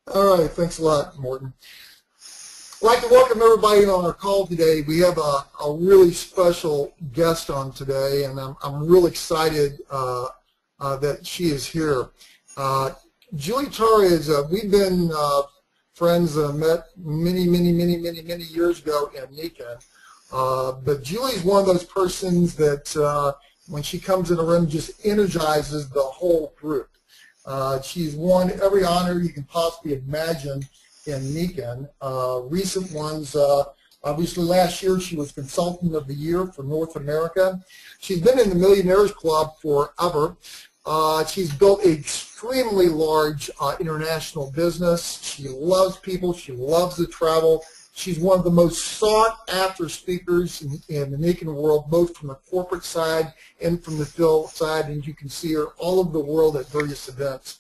All right, thanks a lot, Morton. I'd like to welcome everybody on our call today. We have a really special guest on today, and I'm real excited that she is here. Uh, Julie Torres, we've been friends, met many years ago in Nikken. But Julie's one of those persons that when she comes in the room just energizes the whole group. She's won every honor you can possibly imagine in Nikken. Recent ones, obviously last year she was Consultant of the Year for North America. She's been in the Millionaires Club forever. She's built an extremely large international business. She loves people. She loves to travel. She's one of the most sought-after speakers in the Nikken world, both from the corporate side and from the field side, and you can see her all over the world at various events.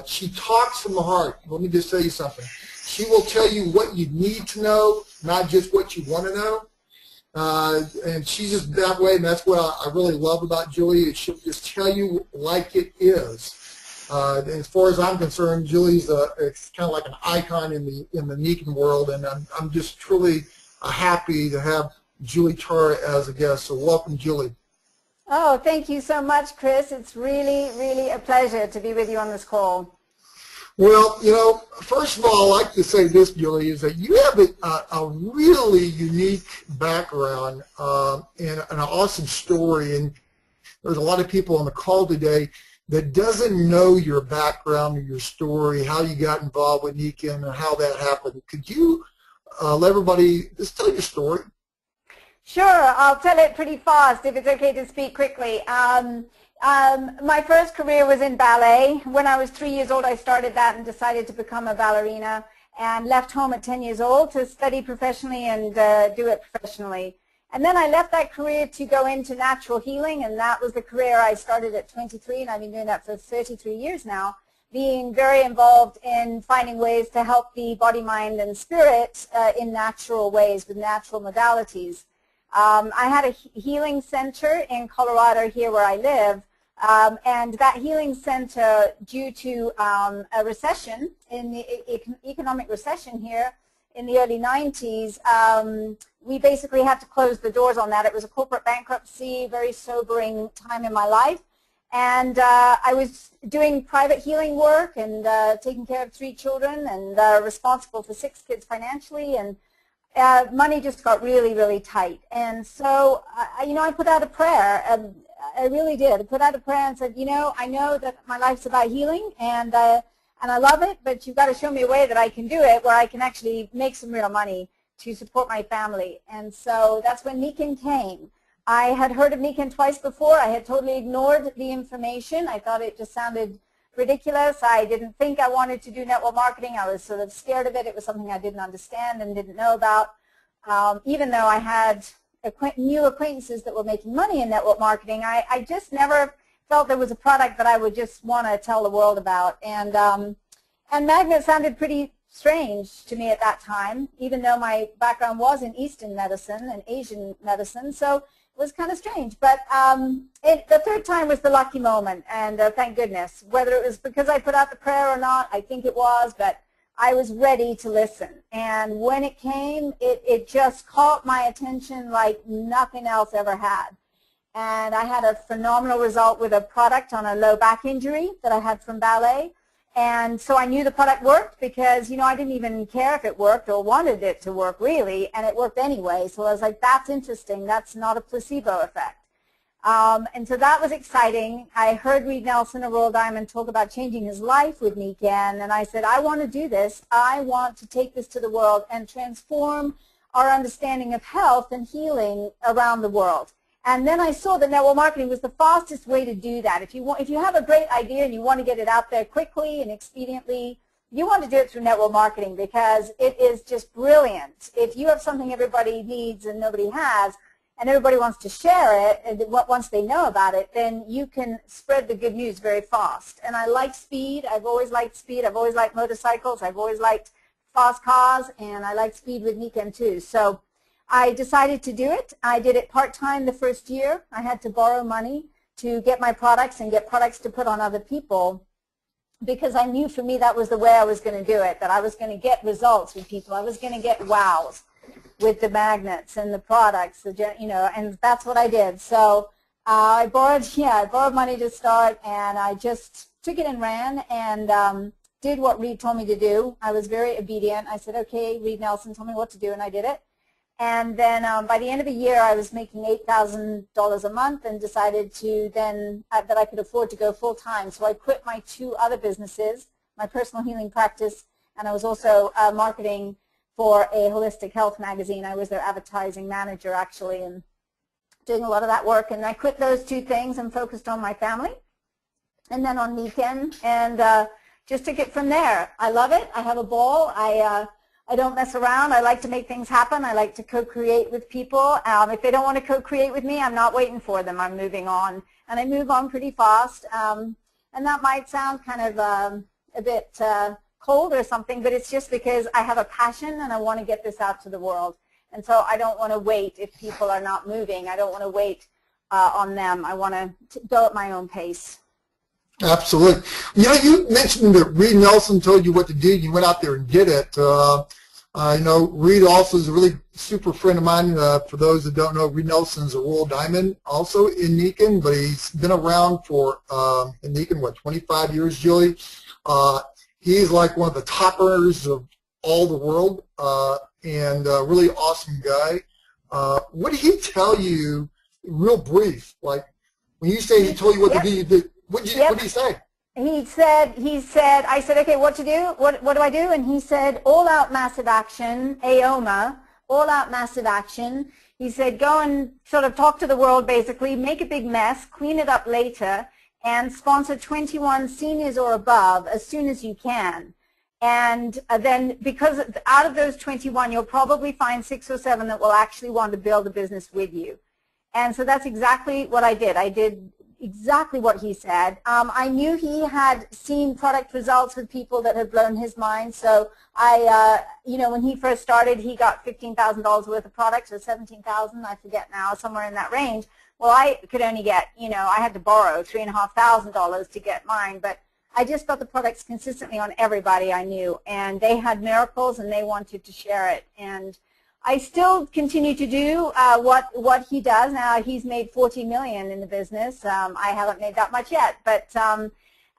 She talks from the heart. Let me just tell you something. She will tell you what you need to know, not just what you want to know. And she's just that way, and that's what I really love about Julie. Is she'll just tell you like it is. As far as I'm concerned, Julie's it's kind of like an icon in the Nikken world, and I'm just truly happy to have Julie Tara as a guest. So welcome, Julie. Oh, thank you so much, Chris. It's really a pleasure to be with you on this call. Well, you know, first of all, I'd like to say this, Julie, is that you have a really unique background and an awesome story, and there's a lot of people on the call today that doesn't know your background or your story, how you got involved with Nikken and how that happened. Could you let everybody just tell your story? Sure, I'll tell it pretty fast if it's okay to speak quickly. My first career was in ballet. When I was 3 years old, I started that and decided to become a ballerina, and left home at 10 years old to study professionally and do it professionally. And then I left that career to go into natural healing, and that was the career I started at 23, and I've been doing that for 33 years now, being very involved in finding ways to help the body, mind, and spirit in natural ways with natural modalities. I had a healing center in Colorado here where I live, and that healing center, due to a recession, in the economic recession here in the early 90s, we basically had to close the doors on that. It was a corporate bankruptcy, very sobering time in my life. And I was doing private healing work and taking care of 3 children and responsible for 6 kids financially, and money just got really tight. And so, I put out a prayer. I really did. I put out a prayer and said, I know that my life's about healing, and I love it, but you've got to show me a way that I can do it where I can actually make some real money to support my family. And so that's when Nikken came. I had heard of Nikken twice before. I had totally ignored the information. I thought it just sounded ridiculous. I didn't think I wanted to do network marketing. I was sort of scared of it. It was something I didn't understand and didn't know about. Even though I had new acquaintances that were making money in network marketing, I just never felt there was a product that I would just want to tell the world about. And magnet sounded pretty strange to me at that time, even though my background was in Eastern medicine and Asian medicine. So it was kind of strange. But the third time was the lucky moment, and thank goodness. Whether it was because I put out the prayer or not, I think it was, but I was ready to listen. And when it came, it just caught my attention like nothing else ever had. And I had a phenomenal result with a product on a low back injury that I had from ballet. And so I knew the product worked because, I didn't even care if it worked or wanted it to work really, and it worked anyway. So I was like, that's interesting. That's not a placebo effect. And so that was exciting. I heard Reed Nelson of Royal Diamond talk about changing his life with Nikken, and I said, I want to do this. I want to take this to the world and transform our understanding of health and healing around the world. And then I saw that network marketing was the fastest way to do that. If you have a great idea and you want to get it out there quickly and expediently, you want to do it through network marketing because it is just brilliant. If you have something everybody needs and nobody has, and everybody wants to share it, and once they know about it, then you can spread the good news very fast. And I like speed. I've always liked speed. I've always liked motorcycles. I've always liked fast cars, and I like speed with Nikken too. So I decided to do it. I did it part-time the first year. I had to borrow money to get my products and get products to put on other people. because I knew for me that was the way I was going to do it, that I was going to get results with people. I was going to get wows with the magnets and the products, and that's what I did. So I borrowed money to start, and I just took it and ran and did what Reed told me to do. I was very obedient. I said, okay, Reed Nelson told me what to do, and I did it. And then by the end of the year, I was making $8,000 a month and decided to then that I could afford to go full time. So I quit my 2 other businesses, my personal healing practice, and I was also marketing for a holistic health magazine. I was their advertising manager, actually, and doing a lot of that work. And I quit those 2 things and focused on my family and then on Nikken, and just took it from there. I love it. I have a ball. I don't mess around. I like to make things happen. I like to co-create with people. If they don't want to co-create with me, I'm not waiting for them. I'm moving on. And I move on pretty fast. And that might sound kind of a bit cold or something, but it's just because I have a passion and I want to get this out to the world. And so I don't want to wait if people are not moving. I don't want to wait on them. I want to go at my own pace. Absolutely. You mentioned that Reed Nelson told you what to do. You went out there and did it. Reed also is a really super friend of mine. For those that don't know, Reed Nelson is a Royal Diamond also in Nikken, but he's been around for, in Nikken, 25 years, Julie? He's like one of the top earners of all the world, and a really awesome guy. What did he tell you, real brief, like when you say he told you what to do, you did? What did he say? He said, I said, okay, what to do? What do I do? And he said, all out massive action, AOMA, all out massive action. He said, go and sort of talk to the world, basically, make a big mess, clean it up later, and sponsor 21 seniors or above as soon as you can. And then, because out of those 21, you'll probably find 6 or 7 that will actually want to build a business with you. And so that's exactly what I did. I did exactly what he said. I knew he had seen product results with people that had blown his mind. So when he first started, he got $15,000 worth of products, or $17,000, I forget now, somewhere in that range. Well, I could only get, I had to borrow $3,500 to get mine, but I just got the products consistently on everybody I knew, and they had miracles, and they wanted to share it. And I still continue to do what he does. Now he's made $40 million in the business. I haven't made that much yet, but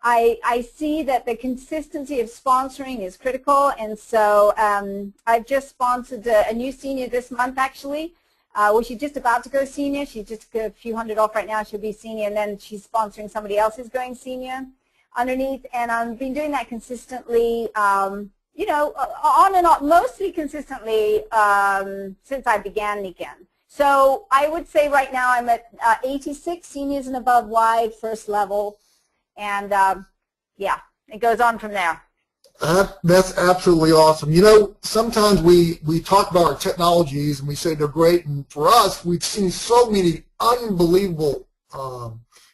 I see that the consistency of sponsoring is critical, and so I've just sponsored a new senior this month, actually. Well, she's just about to go senior. She's just a few hundred off right now. She'll be senior, and then she's sponsoring somebody else who's going senior underneath, and I've been doing that consistently. On and off, mostly consistently since I began Nikken. So I would say right now I'm at 86 seniors and above wide, first level, and yeah, it goes on from there. That's absolutely awesome. Sometimes we talk about our technologies and we say they're great, and for us, we've seen so many unbelievable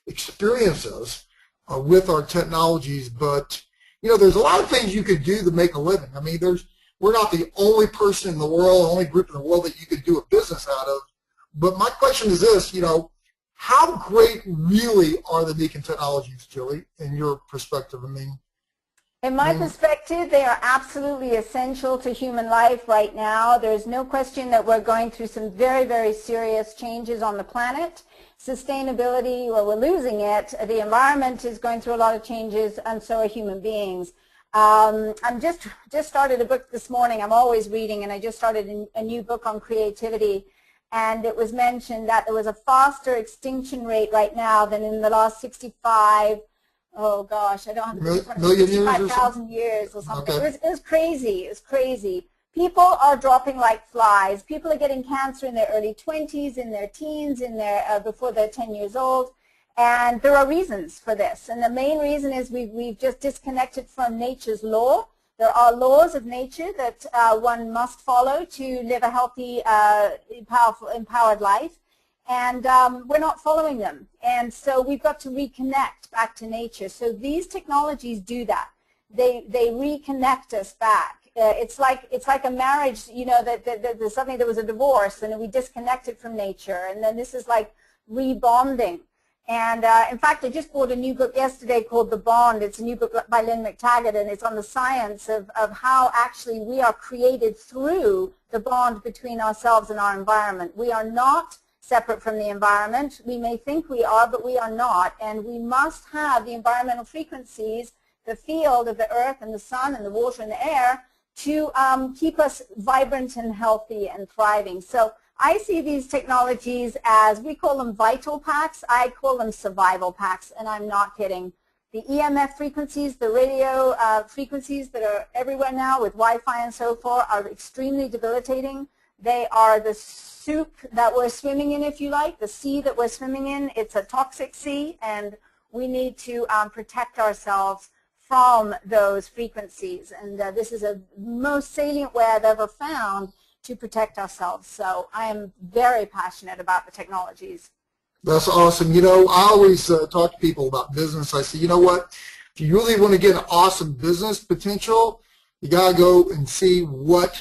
experiences with our technologies, but there's a lot of things you could do to make a living. I mean, we're not the only person in the world, only group in the world that you could do a business out of. But my question is this, how great really are the Nikken technologies, Julie, in your perspective? In my perspective, they are absolutely essential to human life right now. There's no question that we're going through some very, very serious changes on the planet. Sustainability, well, we're losing it. The environment is going through a lot of changes, and so are human beings. I'm just started a book this morning. I'm always reading, and I just started a new book on creativity. And it was mentioned that there was a faster extinction rate right now than in the last 65. Oh gosh, I don't have the 65,000 years or something. Okay. It was crazy. It was crazy. People are dropping like flies. People are getting cancer in their early 20s, in their teens, before they're 10 years old. And there are reasons for this. And the main reason is we've just disconnected from nature's law. There are laws of nature that one must follow to live a healthy, powerful, empowered life. And we're not following them. And so we've got to reconnect back to nature. So these technologies do that. They reconnect us back. It's like a marriage, there's something, there was a divorce and we disconnected from nature, and then this is like rebonding. And in fact, I just bought a new book yesterday called The Bond. It's a new book by Lynn McTaggart, and it's on the science of how actually we are created through the bond between ourselves and our environment. We are not separate from the environment. We may think we are, but we are not. And we must have the environmental frequencies, the field of the earth and the sun and the water and the air, to keep us vibrant and healthy and thriving. So I see these technologies as, we call them vital packs. I call them survival packs, and I'm not kidding. The EMF frequencies, the radio frequencies that are everywhere now with Wi-Fi and so forth are extremely debilitating. They are the soup that we're swimming in, if you like, the sea that we're swimming in. It's a toxic sea, and we need to protect ourselves from those frequencies. And this is a most salient way I've ever found to protect ourselves. So I am very passionate about the technologies. That's awesome. You know, I always talk to people about business. I say, you know what, if you really want to get an awesome business potential, you got to go and see what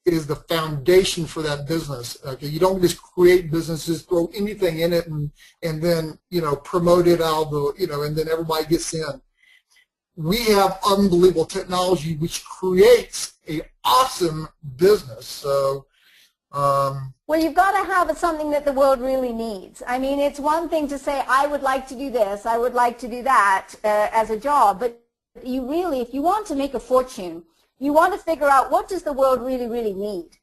is the foundation for that business. Okay, you don't just create businesses, throw anything in it, and then, you know, promote it out, you know, and then everybody gets in. We have unbelievable technology which creates an awesome business. So, well, you've got to have something that the world really needs. I mean, it's one thing to say, I would like to do this, I would like to do that as a job, but you really, if you want to make a fortune, you want to figure out, what does the world really, really need?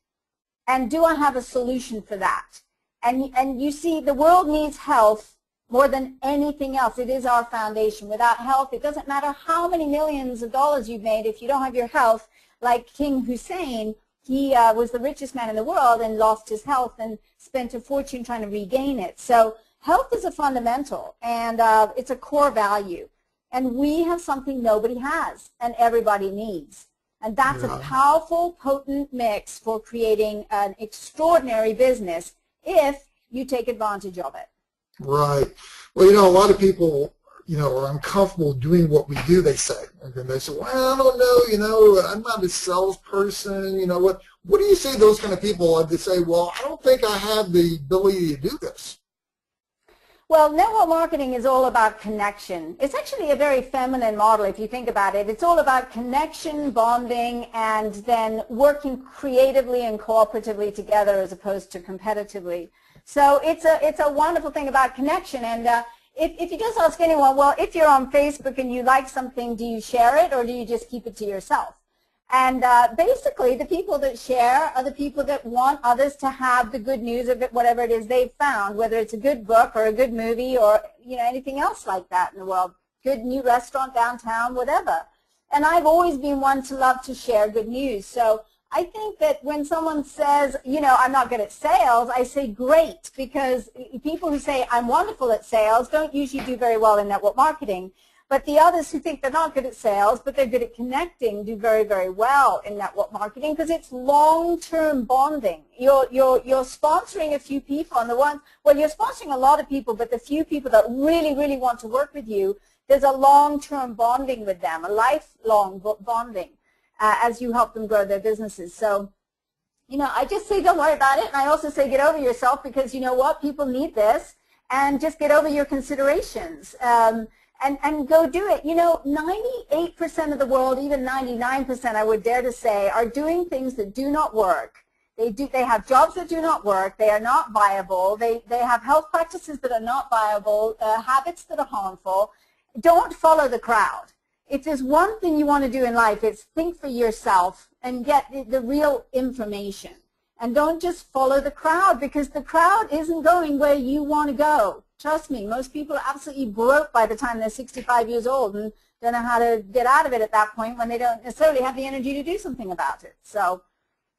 And do I have a solution for that? And you see, the world needs health more than anything else. It is our foundation. Without health, it doesn't matter how many millions of dollars you've made. If you don't have your health, like King Hussein, he was the richest man in the world and lost his health and spent a fortune trying to regain it. So health is a fundamental, and it's a core value. And we have something nobody has and everybody needs. And that's a powerful, potent mix for creating an extraordinary business if you take advantage of it. Right. Well, you know, a lot of people, you know, are uncomfortable doing what we do, they say. And then they say, well, I don't know, you know, I'm not a salesperson, you know, what do you say to those kind of people? They say, well, I don't think I have the ability to do this. Well, network marketing is all about connection. It's actually a very feminine model if you think about it. It's all about connection, bonding, and then working creatively and cooperatively together as opposed to competitively. So it's a wonderful thing about connection. And if you just ask anyone, well, if you're on Facebook and you like something, do you share it or do you just keep it to yourself? And basically, the people that share are the people that want others to have the good news of it, whatever it is they've found, whether it's a good book or a good movie or, you know, anything else like that in the world, good new restaurant downtown, whatever. And I've always been one to love to share good news. So I think that when someone says, you know, I'm not good at sales, I say great, because people who say I'm wonderful at sales don't usually do very well in network marketing. But the others who think they're not good at sales, but they're good at connecting, do very, very well in network marketing, because it's long-term bonding. You're sponsoring a few people, and the ones, well, you're sponsoring a lot of people, but the few people that really, really want to work with you, there's a long-term bonding with them, a lifelong bonding as you help them grow their businesses. So, you know, I just say don't worry about it, and I also say get over yourself, because you know what, people need this, and just get over your considerations. And go do it. You know, 98% of the world, even 99%, I would dare to say, are doing things that do not work. They have jobs that do not work. They are not viable. They have health practices that are not viable, habits that are harmful. Don't follow the crowd. If there's one thing you want to do in life, it's think for yourself and get the real information. And don't just follow the crowd, because the crowd isn't going where you want to go. Trust me, most people are absolutely broke by the time they're 65 years old and don't know how to get out of it at that point when they don't necessarily have the energy to do something about it. So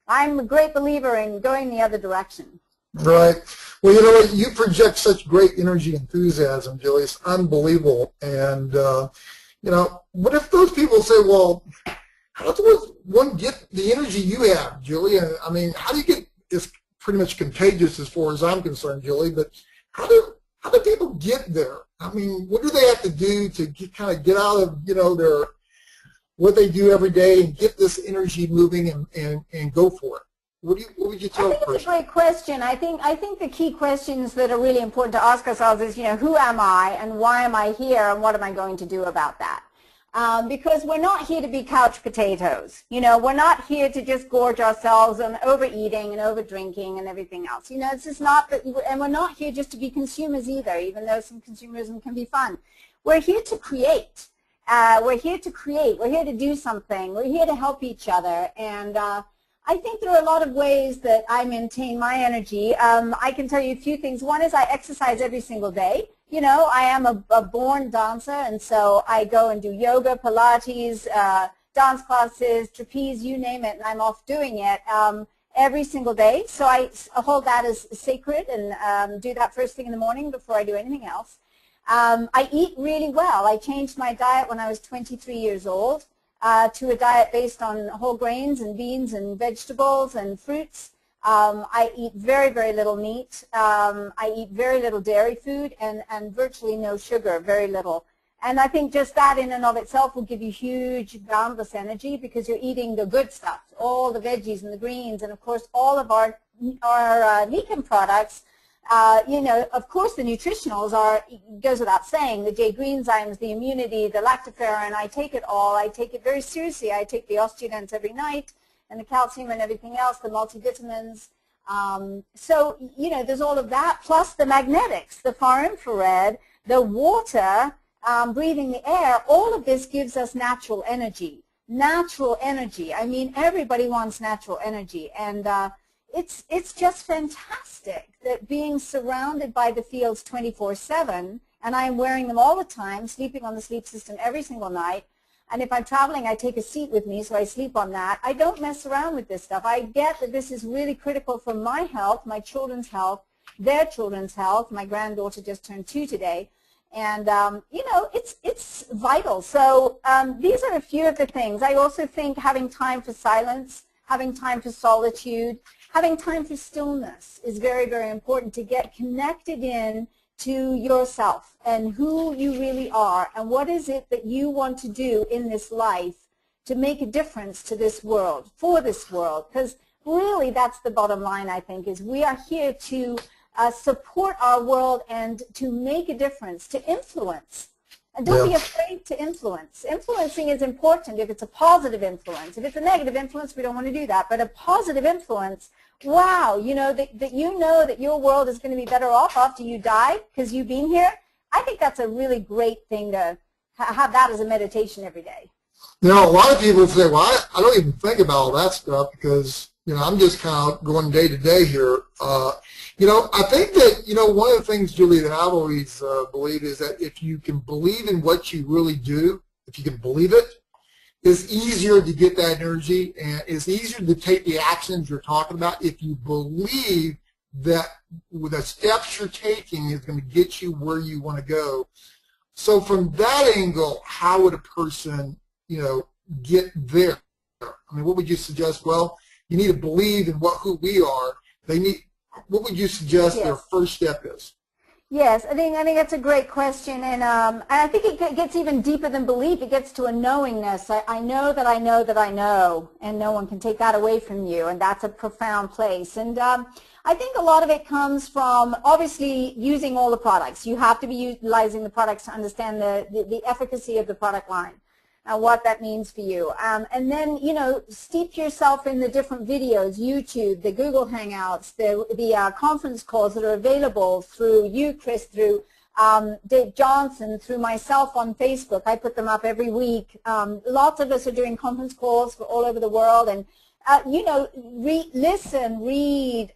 I'm a great believer in going the other direction. Right. Well, you know what? You project such great energy, enthusiasm, Julie. It's unbelievable. And, you know, what if those people say, well, how does one get the energy you have, Julie? I mean, how do you get, it's pretty much contagious as far as I'm concerned, Julie, but how do people get there? I mean, what do they have to do to kind of get out of, you know, what they do every day and get this energy moving and go for it? What would you I tell think the it's a person? great question. I think the key questions that are really important to ask ourselves is, who am I and why am I here and what am I going to do about that? Because we're not here to be couch potatoes. We're not here to just gorge ourselves on overeating and overdrinking and everything else. It's just not that, and we're not here just to be consumers either, even though some consumerism can be fun. We're here to create. We're here to create. We're here to do something. We're here to help each other. And I think there are a lot of ways that I maintain my energy. I can tell you a few things. One is I exercise every single day. I am a born dancer, and so I go and do yoga, Pilates, dance classes, trapeze, you name it, and I'm off doing it every single day. So I hold that as sacred and do that first thing in the morning before I do anything else. I eat really well. I changed my diet when I was 23 years old to a diet based on whole grains and beans and vegetables and fruits. I eat very, very little meat. I eat very little dairy food and virtually no sugar, very little. And I think just that in and of itself will give you huge, boundless energy because you're eating the good stuff, all the veggies and the greens, and of course all of our Nikken products. Of course the nutritionals goes without saying, the J-green enzymes, the immunity, the lactoferrin, I take it all. I take it very seriously. I take the osteogens every night and the calcium and everything else, the multivitamins. So, there's all of that, plus the magnetics, the far infrared, the water, breathing the air. All of this gives us natural energy. Natural energy. I mean, everybody wants natural energy. And it's just fantastic that being surrounded by the fields 24/7, and I'm wearing them all the time, sleeping on the sleep system every single night. And if I'm traveling, I take a seat with me, so I sleep on that. I don't mess around with this stuff. I get that this is really critical for my health, my children's health, their children's health. My granddaughter just turned 2 today. And, it's vital. So these are a few of the things. I also think having time for silence, having time for solitude, having time for stillness is very, very important to get connected in to yourself and who you really are and what is it that you want to do in this life to make a difference to this world, for this world. Because really that's the bottom line, I think, is we are here to support our world and to make a difference, to influence. And don't be afraid to influence. Influencing is important if it's a positive influence. If it's a negative influence, we don't want to do that. But a positive influence, wow, that your world is going to be better off after you die because you've been here. I think that's a really great thing to have that as a meditation every day. A lot of people say, well, I don't even think about all that stuff because, I'm just kind of going day to day here. I think that, one of the things, Julie, that I've always believed is that if you can believe in what you really do, if you can believe it, it's easier to get that energy and it's easier to take the actions you're talking about if you believe that the steps you're taking is going to get you where you want to go. So from that angle, how would a person, get there? I mean, what would you suggest? Well, you need to believe in who we are. What would you suggest their first step is? Yes, I think that's a great question, and I think it gets even deeper than belief. It gets to a knowingness. I know that I know that I know, and no one can take that away from you, and that's a profound place. And I think a lot of it comes from obviously using all the products. You have to be utilizing the products to understand the efficacy of the product line. What that means for you. And then, steep yourself in the different videos, YouTube, the Google Hangouts, the conference calls that are available through you, Chris, through Dave Johnson, through myself on Facebook. I put them up every week. Lots of us are doing conference calls for all over the world. And, listen, read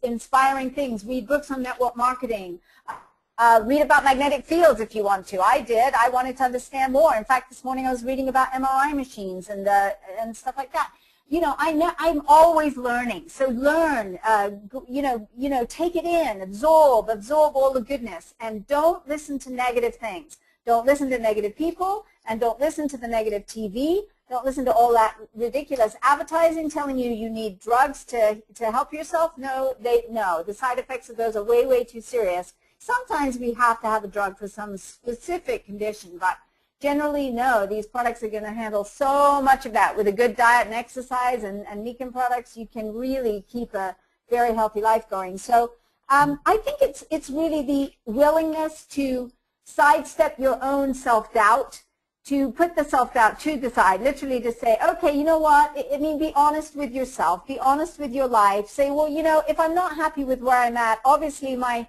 inspiring things, read books on network marketing. Read about magnetic fields if you want to. I did. I wanted to understand more. In fact, this morning I was reading about MRI machines and stuff like that. I'm always learning. So learn. Take it in. Absorb all the goodness, and don't listen to negative things. Don't listen to negative people, and don't listen to the negative TV. Don't listen to all that ridiculous advertising telling you need drugs to help yourself. No, the side effects of those are way, way too serious. Sometimes we have to have a drug for some specific condition, but generally, no, these products are going to handle so much of that. With a good diet and exercise and Nikken products, you can really keep a very healthy life going. So I think it's really the willingness to sidestep your own self-doubt, to put the self-doubt to the side, literally to say, okay, you know what, I mean, be honest with yourself, be honest with your life, say, well, you know, if I'm not happy with where I'm at, obviously my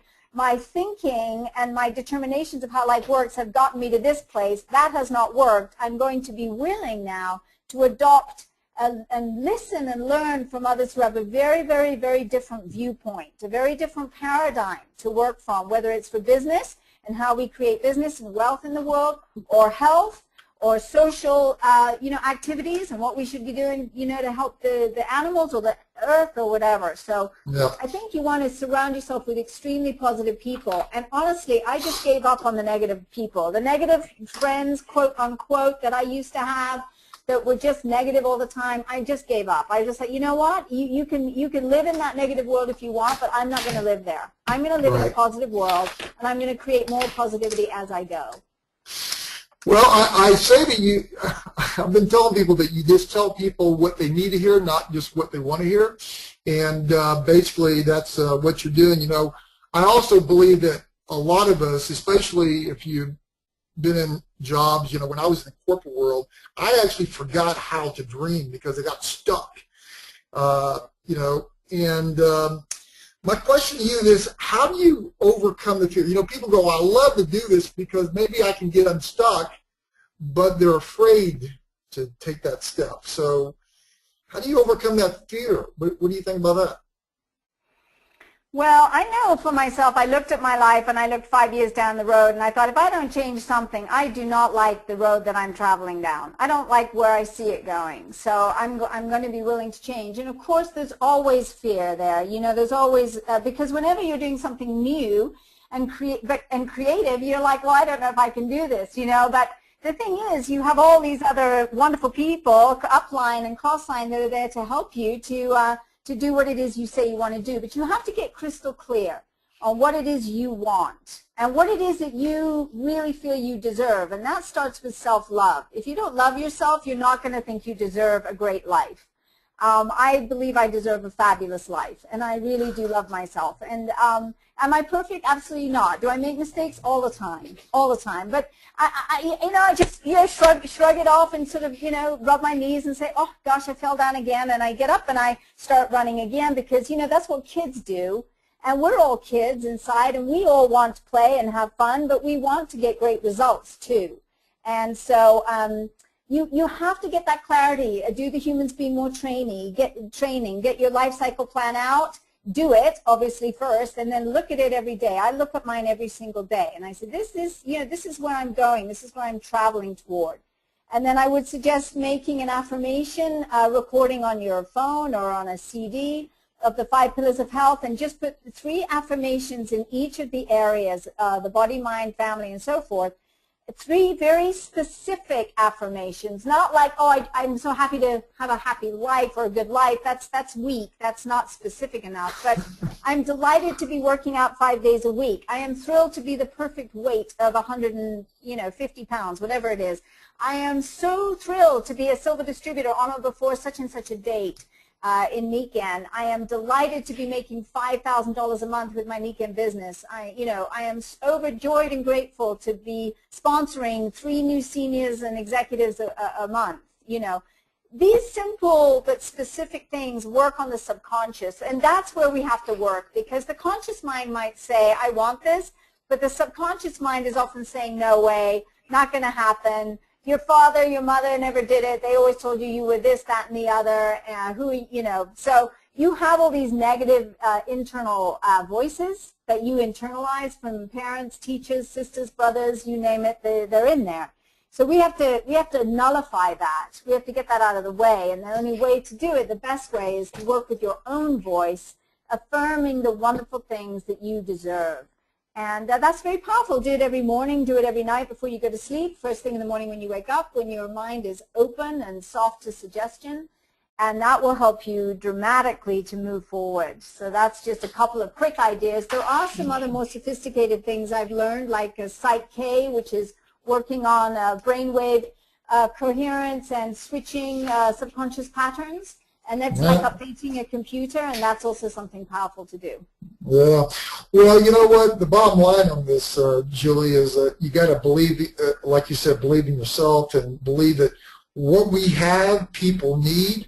thinking and my determinations of how life works have gotten me to this place. That has not worked. I'm going to be willing now to adopt and listen and learn from others who have a very, very, very different viewpoint, a very different paradigm to work from, whether it's for business and how we create business and wealth in the world, or health, or social, you know, activities and what we should be doing, you know, to help the animals or the earth or whatever. So Yeah. I think you want to surround yourself with extremely positive people. And honestly, I just gave up on the negative people. The negative friends, quote unquote, that I used to have that were just negative all the time, I just gave up. I just said, you know what, you can live in that negative world if you want, but I'm not going to live there. I'm going to live in a positive world, and I'm going to create more positivity as I go. Well, I say to you, I've been telling people that you just tell people what they need to hear, not just what they want to hear. And basically, that's what you're doing. You know, I also believe that a lot of us, especially if you've been in jobs, you know, when I was in the corporate world, I actually forgot how to dream because I got stuck, you know. And my question to you is, how do you overcome the fear? You know, people go, I love to do this because maybe I can get unstuck, but they're afraid to take that step. So how do you overcome that fear? What do you think about that? Well, I know for myself, I looked at my life and I looked 5 years down the road and I thought, if I don't change something, I do not like the road that I'm traveling down. I don't like where I see it going. So I'm going to be willing to change. And of course, there's always fear there. You know, there's always, because whenever you're doing something new and creative, you're like, well, I don't know if I can do this, you know. But the thing is, you have all these other wonderful people, upline and crossline, that are there to help you to do what it is you say you want to do. But you have to get crystal clear on what it is you want and what it is that you really feel you deserve. And that starts with self-love. If you don't love yourself, you're not going to think you deserve a great life. I believe I deserve a fabulous life, and I really do love myself. And am I perfect? Absolutely not. Do I make mistakes? All the time, all the time. But I just, you know, shrug it off and sort of, you know, rub my knees and say, oh gosh, I fell down again, and I get up and I start running again, because, you know, that's what kids do. And we're all kids inside, and we all want to play and have fun, but we want to get great results too. And so you have to get that clarity. Do the humans be more training, get your life cycle plan out, do it obviously first, and then look at it every day. I look at mine every single day, and I say, this is, you know, this is where I'm going, this is where I'm traveling toward. And then I would suggest making an affirmation recording on your phone or on a CD of the 5 pillars of health, and just put 3 affirmations in each of the areas, the body, mind, family, and so forth. 3 very specific affirmations, not like, oh, I'm so happy to have a happy life or a good life. That's weak. That's not specific enough. But I'm delighted to be working out 5 days a week. I am thrilled to be the perfect weight of 150 pounds, whatever it is. I am so thrilled to be a silver distributor on or before such and such a date. In Nikken. I am delighted to be making $5,000 a month with my Nikken business. I am overjoyed and grateful to be sponsoring 3 new seniors and executives a month. You know, these simple but specific things work on the subconscious, and that's where we have to work, because the conscious mind might say, I want this, but the subconscious mind is often saying, no way, not going to happen. Your father, your mother never did it. They always told you you were this, that, and the other. So you have all these negative internal voices that you internalize from parents, teachers, sisters, brothers, you name it. They're in there. So we have to nullify that. We have to get that out of the way. And the only way to do it, the best way, is to work with your own voice, affirming the wonderful things that you deserve. And that's very powerful. Do it every morning. Do it every night before you go to sleep. First thing in the morning when you wake up, when your mind is open and soft to suggestion. And that will help you dramatically to move forward. So that's just a couple of quick ideas. There are some other more sophisticated things I've learned, like Psych K, which is working on brainwave coherence and switching subconscious patterns. And that's like updating a computer, and that's also something powerful to do. Yeah. Well, you know what? The bottom line on this, Julie, is that you got to believe, like you said, believe in yourself and believe that what we have, people need,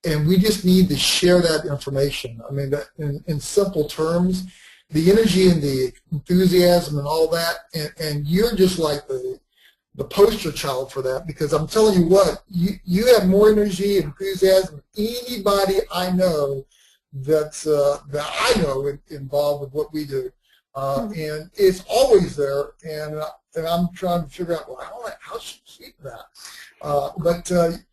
and we just need to share that information. I mean, in simple terms, the energy and the enthusiasm and all that, and you're just like the poster child for that, because I'm telling you what, you have more energy and enthusiasm than anybody I know that I know involved with what we do. And it's always there, and I'm trying to figure out, well, how should you keep that? But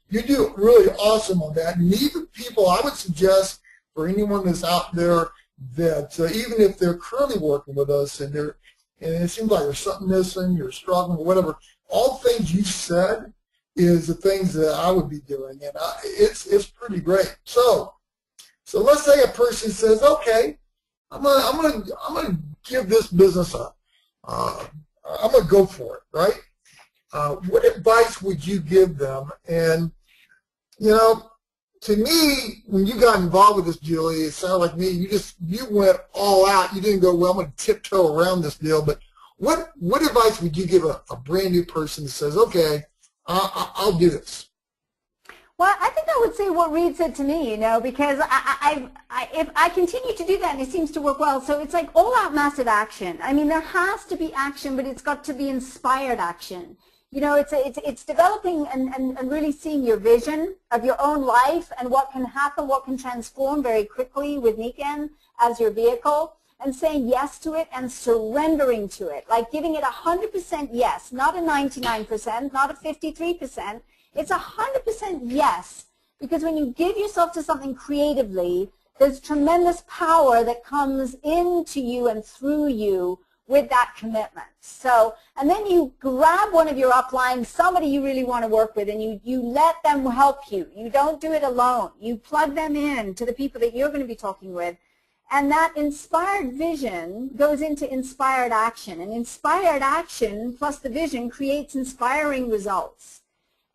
you do really awesome on that. And even people, I would suggest for anyone that's out there that even if they're currently working with us and it seems like there's something missing, you're struggling, or whatever, all the things you said is the things that I would be doing, and it's pretty great. So let's say a person says, okay, I'm gonna give this business I'm gonna go for it, right? What advice would you give them? And you know, to me, when you got involved with this, Julie, it sounded like me. You went all out. You didn't go, well, I'm going to tiptoe around this deal. But what advice would you give a brand new person that says, okay, I'll do this? Well, I think I would say what Reed said to me, you know, because if I continue to do that, and it seems to work well. So it's like all-out massive action. I mean, there has to be action, but it's got to be inspired action. You know, it's developing and really seeing your vision of your own life and what can happen, what can transform very quickly with Nikken as your vehicle, and saying yes to it and surrendering to it, like giving it 100% yes, not a 99%, not a 53%. It's 100% yes, because when you give yourself to something creatively, there's tremendous power that comes into you and through you with that commitment. So, and then you grab one of your uplines, somebody you really want to work with, and you let them help you. You don't do it alone. You plug them in to the people that you're going to be talking with. And that inspired vision goes into inspired action. And inspired action plus the vision creates inspiring results.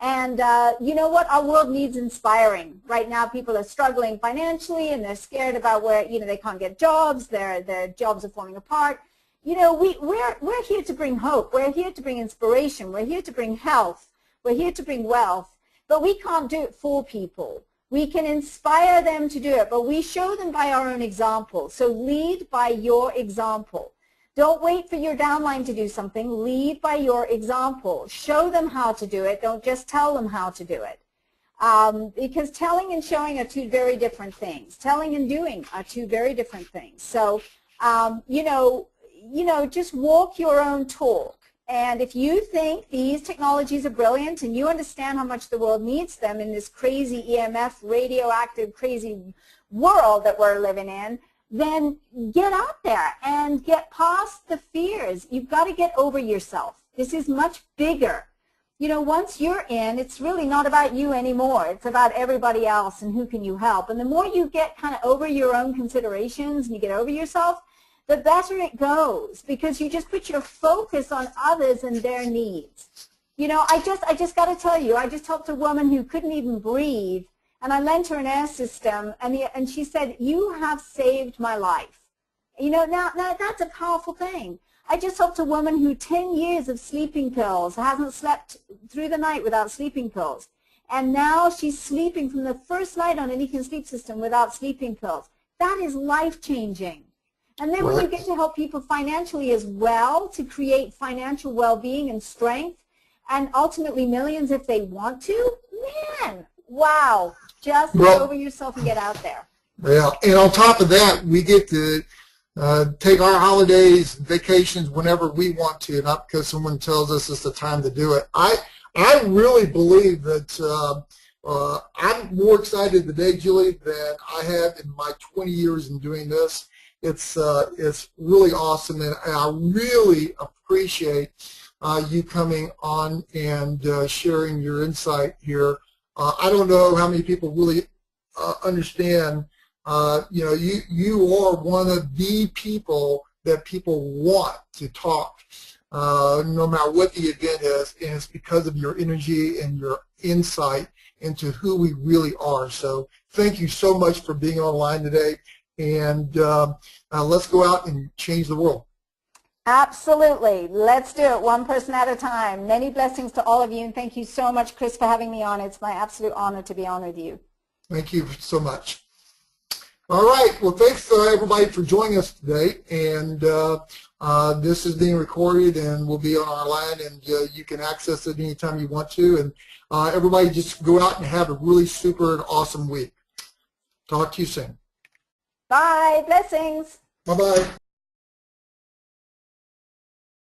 And you know what? Our world needs inspiring. Right now, people are struggling financially, and they're scared about where, you know, they can't get jobs. Their jobs are falling apart. You know, we're here to bring hope. We're here to bring inspiration. We're here to bring health. We're here to bring wealth. But we can't do it for people. We can inspire them to do it, but we show them by our own example. So lead by your example. Don't wait for your downline to do something. Lead by your example. Show them how to do it. Don't just tell them how to do it. Because telling and showing are two very different things. Telling and doing are two very different things. So, you know, just walk your own talk. And if you think these technologies are brilliant and you understand how much the world needs them in this crazy EMF, radioactive, crazy world that we're living in, then get out there and get past the fears. You've got to get over yourself. This is much bigger. You know, once you're in, it's really not about you anymore. It's about everybody else and who can you help. And the more you get kind of over your own considerations and you get over yourself, the better it goes, because you just put your focus on others and their needs. You know, I just got to tell you, I just helped a woman who couldn't even breathe, and I lent her an air system, and she said, "You have saved my life." You know, now that's a powerful thing. I just helped a woman who 10 years of sleeping pills, hasn't slept through the night without sleeping pills, and now she's sleeping from the first night on a Nikken sleep system without sleeping pills. That is life-changing. And then when you get to help people financially as well, to create financial well-being and strength, and ultimately millions if they want to, man, wow, just get over yourself and get out there. Yeah, and on top of that, we get to take our holidays, vacations whenever we want to, not because someone tells us it's the time to do it. I really believe that I'm more excited today, Julie, than I have in my 20 years in doing this. It's really awesome, and I really appreciate you coming on and sharing your insight here. I don't know how many people really understand. You know, you are one of the people that people want to talk no matter what the event is, and it's because of your energy and your insight into who we really are. So thank you so much for being online today, and let's go out and change the world. Absolutely. Let's do it one person at a time. Many blessings to all of you, and thank you so much, Chris, for having me on. It's my absolute honor to be on with you. Thank you so much. All right. Well, thanks everybody for joining us today. And this is being recorded and will be on our line, and you can access it anytime you want to. And everybody just go out and have a really super and awesome week. Talk to you soon. Bye. Blessings. Bye-bye.